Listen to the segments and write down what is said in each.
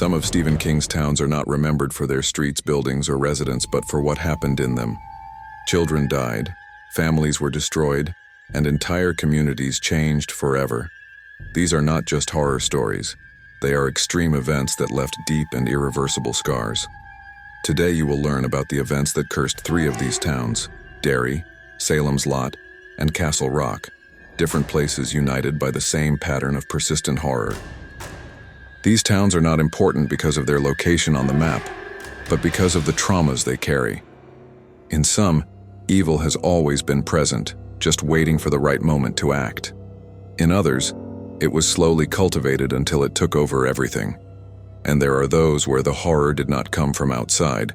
Some of Stephen King's towns are not remembered for their streets, buildings, or residents, but for what happened in them. Children died, families were destroyed, and entire communities changed forever. These are not just horror stories. They are extreme events that left deep and irreversible scars. Today you will learn about the events that cursed three of these towns: Derry, Salem's Lot, and Castle Rock, different places united by the same pattern of persistent horror. These towns are not important because of their location on the map, but because of the traumas they carry. In some, evil has always been present, just waiting for the right moment to act. In others, it was slowly cultivated until it took over everything. And there are those where the horror did not come from outside,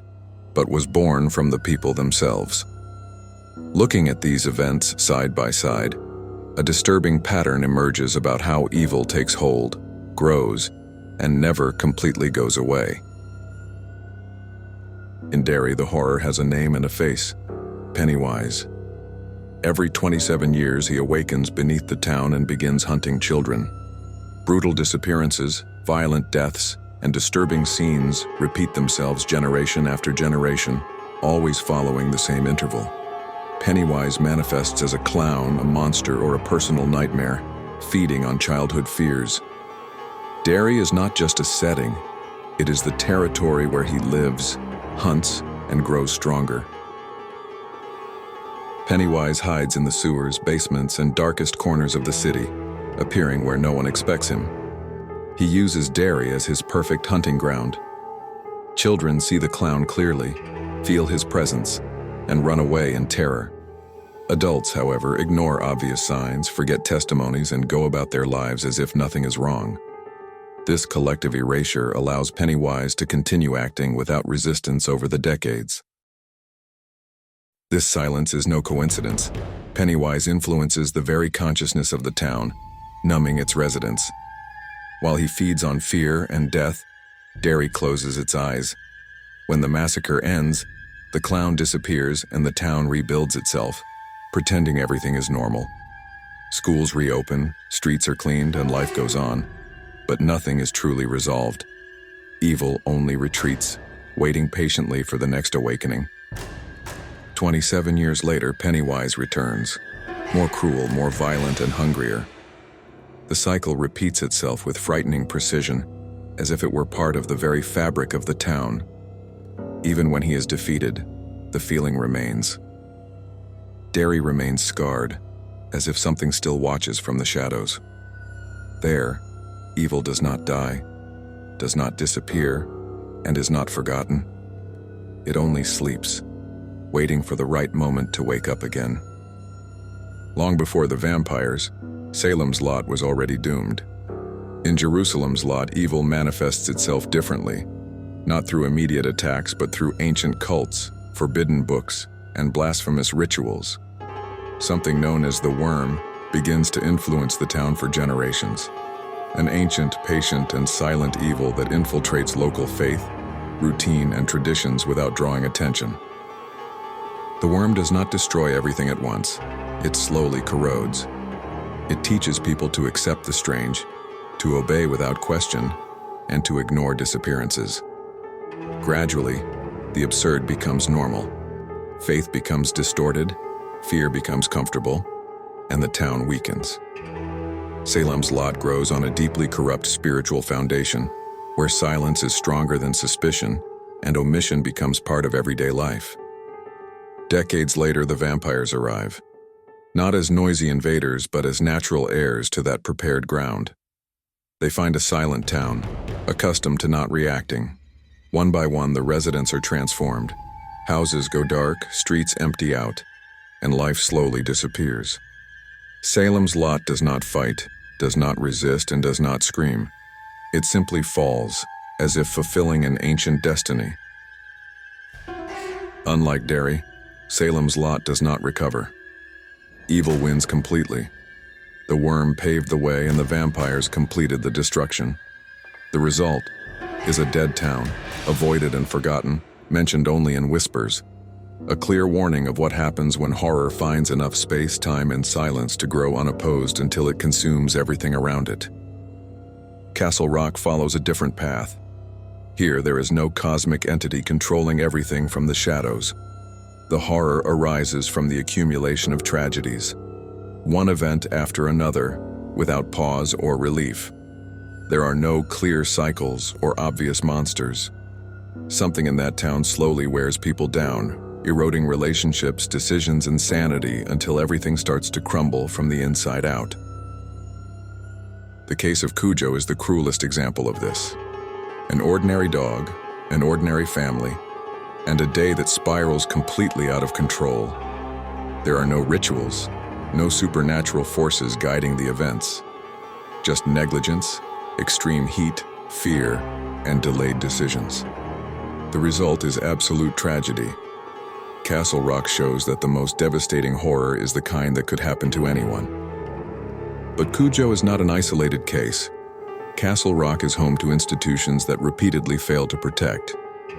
but was born from the people themselves. Looking at these events side by side, a disturbing pattern emerges about how evil takes hold, grows, and never completely goes away. In Derry, the horror has a name and a face: Pennywise. Every 27 years, he awakens beneath the town and begins hunting children. Brutal disappearances, violent deaths, and disturbing scenes repeat themselves generation after generation, always following the same interval. Pennywise manifests as a clown, a monster, or a personal nightmare, feeding on childhood fears. Derry is not just a setting, it is the territory where he lives, hunts, and grows stronger. Pennywise hides in the sewers, basements, and darkest corners of the city, appearing where no one expects him. He uses Derry as his perfect hunting ground. Children see the clown clearly, feel his presence, and run away in terror. Adults, however, ignore obvious signs, forget testimonies, and go about their lives as if nothing is wrong. This collective erasure allows Pennywise to continue acting without resistance over the decades. This silence is no coincidence. Pennywise influences the very consciousness of the town, numbing its residents. While he feeds on fear and death, Derry closes its eyes. When the massacre ends, the clown disappears and the town rebuilds itself, pretending everything is normal. Schools reopen, streets are cleaned, and life goes on. But nothing is truly resolved. Evil only retreats, waiting patiently for the next awakening. 27 years later, Pennywise returns, more cruel, more violent, and hungrier. The cycle repeats itself with frightening precision, as if it were part of the very fabric of the town. Even when he is defeated, the feeling remains. Derry remains scarred, as if something still watches from the shadows. There, evil does not die, does not disappear, and is not forgotten. It only sleeps, waiting for the right moment to wake up again. Long before the vampires, Salem's Lot was already doomed. In Jerusalem's Lot, evil manifests itself differently, not through immediate attacks, but through ancient cults, forbidden books, and blasphemous rituals. Something known as the Worm begins to influence the town for generations. An ancient, patient, and silent evil that infiltrates local faith, routine, and traditions without drawing attention. The worm does not destroy everything at once. It slowly corrodes. It teaches people to accept the strange, to obey without question, and to ignore disappearances. Gradually, the absurd becomes normal. Faith becomes distorted, fear becomes comfortable, and the town weakens. Salem's Lot grows on a deeply corrupt spiritual foundation, where silence is stronger than suspicion, and omission becomes part of everyday life. Decades later, the vampires arrive, not as noisy invaders, but as natural heirs to that prepared ground. They find a silent town, accustomed to not reacting. One by one, the residents are transformed. Houses go dark, streets empty out, and life slowly disappears. Salem's Lot does not fight, does not resist, and does not scream. It simply falls, as if fulfilling an ancient destiny. Unlike Derry, Salem's Lot does not recover. Evil wins completely. The worm paved the way and the vampires completed the destruction. The result is a dead town, avoided and forgotten, mentioned only in whispers. A clear warning of what happens when horror finds enough space, time, and silence to grow unopposed until it consumes everything around it. Castle Rock follows a different path. Here, there is no cosmic entity controlling everything from the shadows. The horror arises from the accumulation of tragedies, one event after another, without pause or relief. There are no clear cycles or obvious monsters. Something in that town slowly wears people down, eroding relationships, decisions, and sanity until everything starts to crumble from the inside out. The case of Cujo is the cruelest example of this. An ordinary dog, an ordinary family, and a day that spirals completely out of control. There are no rituals, no supernatural forces guiding the events. Just negligence, extreme heat, fear, and delayed decisions. The result is absolute tragedy. Castle Rock shows that the most devastating horror is the kind that could happen to anyone. But Cujo is not an isolated case. Castle Rock is home to institutions that repeatedly fail to protect.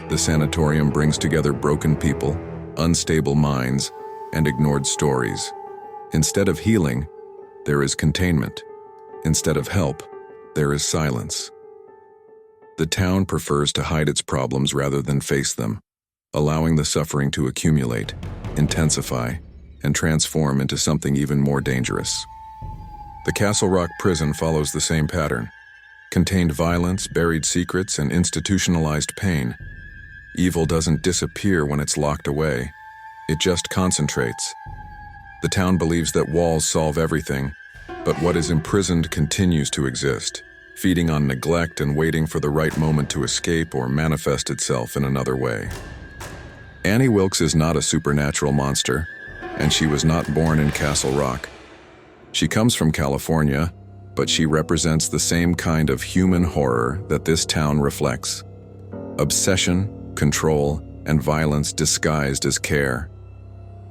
The sanatorium brings together broken people, unstable minds, and ignored stories. Instead of healing, there is containment. Instead of help, there is silence. The town prefers to hide its problems rather than face them, allowing the suffering to accumulate, intensify, and transform into something even more dangerous. The Castle Rock prison follows the same pattern. Contained violence, buried secrets, and institutionalized pain. Evil doesn't disappear when it's locked away. It just concentrates. The town believes that walls solve everything, but what is imprisoned continues to exist, feeding on neglect and waiting for the right moment to escape or manifest itself in another way. Annie Wilkes is not a supernatural monster, and she was not born in Castle Rock. She comes from California, but she represents the same kind of human horror that this town reflects. Obsession, control, and violence disguised as care.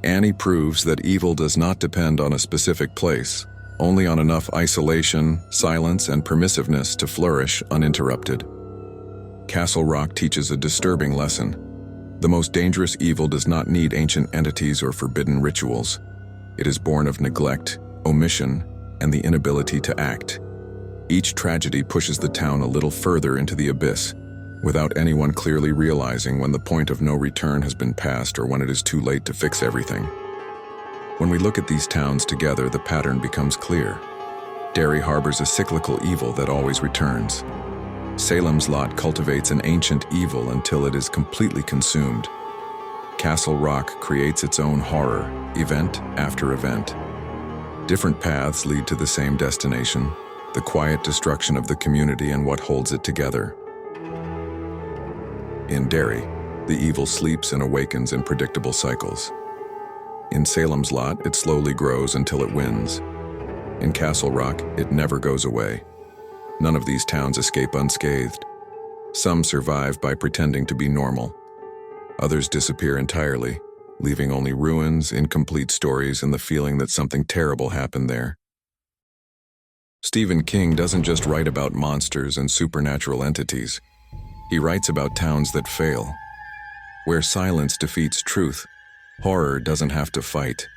Annie proves that evil does not depend on a specific place, only on enough isolation, silence, and permissiveness to flourish uninterrupted. Castle Rock teaches a disturbing lesson. The most dangerous evil does not need ancient entities or forbidden rituals. It is born of neglect, omission, and the inability to act. Each tragedy pushes the town a little further into the abyss, without anyone clearly realizing when the point of no return has been passed or when it is too late to fix everything. When we look at these towns together, the pattern becomes clear. Derry harbors a cyclical evil that always returns. Salem's Lot cultivates an ancient evil until it is completely consumed. Castle Rock creates its own horror, event after event. Different paths lead to the same destination, the quiet destruction of the community and what holds it together. In Derry, the evil sleeps and awakens in predictable cycles. In Salem's Lot, it slowly grows until it wins. In Castle Rock, it never goes away. None of these towns escape unscathed. Some survive by pretending to be normal. Others disappear entirely, leaving only ruins, incomplete stories, and the feeling that something terrible happened there. Stephen King doesn't just write about monsters and supernatural entities. He writes about towns that fail. Where silence defeats truth, horror doesn't have to fight.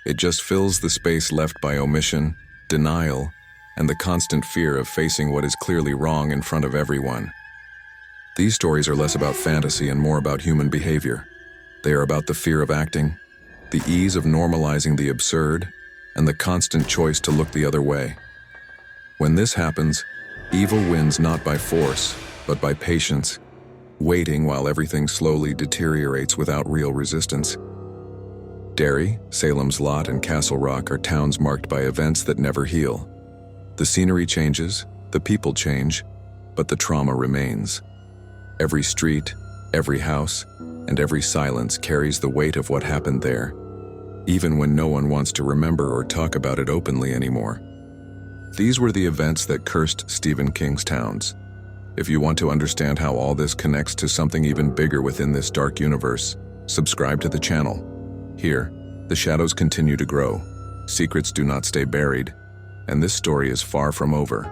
It just fills the space left by omission, denial, and the constant fear of facing what is clearly wrong in front of everyone. These stories are less about fantasy and more about human behavior. They are about the fear of acting, the ease of normalizing the absurd, and the constant choice to look the other way. When this happens, evil wins not by force, but by patience, waiting while everything slowly deteriorates without real resistance. Derry, Salem's Lot, and Castle Rock are towns marked by events that never heal. The scenery changes, the people change, but the trauma remains. Every street, every house, and every silence carries the weight of what happened there, even when no one wants to remember or talk about it openly anymore. These were the events that cursed Stephen King's towns. If you want to understand how all this connects to something even bigger within this dark universe, subscribe to the channel. Here, the shadows continue to grow, secrets do not stay buried, and this story is far from over.